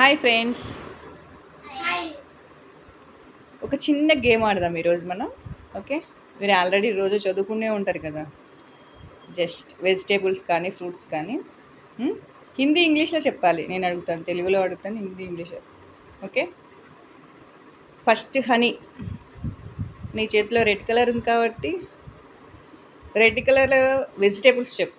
Hi friends, ఒక చిన్న game ఆడదాం ఈరోజు మనం. ఓకే, మీరు ఆల్రెడీ రోజు చదువుకునే ఉంటారు కదా. జస్ట్ వెజిటేబుల్స్ కానీ ఫ్రూట్స్ కానీ హిందీ ఇంగ్లీష్లో చెప్పాలి. నేను అడుగుతాను, తెలుగులో అడుగుతాను, Hindi English. Okay, first honey. నీ చేతిలో రెడ్ కలర్ ఉంది కాబట్టి రెడ్ కలర్ వెజిటేబుల్స్ చెప్పు.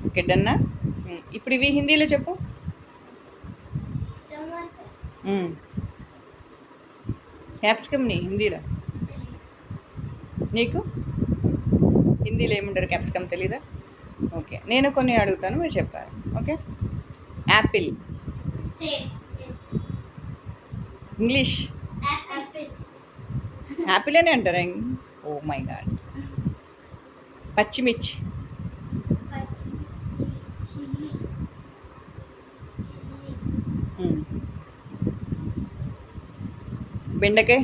ఓకే, డన్నా. ఇప్పుడు ఇవి హిందీలో చెప్పు. క్యాప్సికమ్ని హిందీలో నీకు హిందీలో ఏముంటారు? క్యాప్సికమ్ తెలీదా? ఓకే, నేను కొన్ని అడుగుతాను, మీరు చెప్పాలి. ఓకే, యాపిల్ ఇంగ్లీష్ యాపిల్ అని అంటారా? Oh my god. పచ్చిమిర్చి బెండకాయ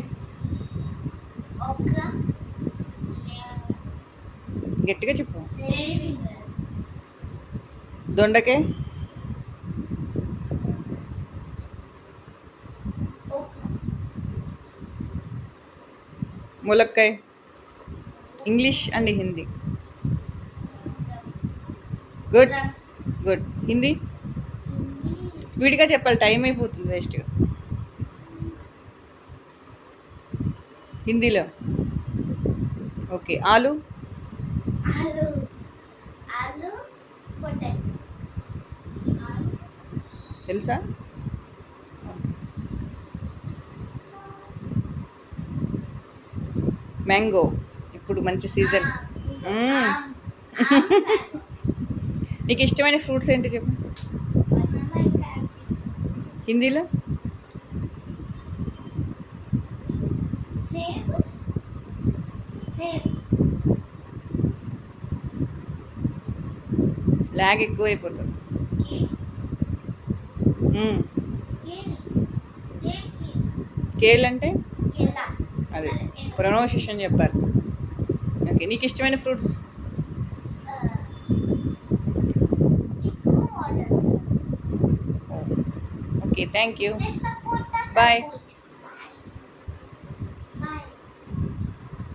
గట్టిగా చెప్పు. దొండకాయ ములక్కాయ English and Hindi. Good good. Hindi స్పీడ్గా చెప్పాలి, టైం అయిపోతుంది వేస్ట్గా. హిందీలో ఓకే, ఆలు తెలుసా? మ్యాంగో ఇప్పుడు మంచి సీజన్. నీకు ఇష్టమైన ఫ్రూట్స్ ఏంటి చెప్పు హిందీలో. లాగ్ ఎక్కువ అయిపోతుంది. కేల్ అంటే అదే ప్రొనౌన్సియేషన్ చెప్పాలి. ఓకే, నీకు ఇష్టమైన fruits? Okay, thank you, bye.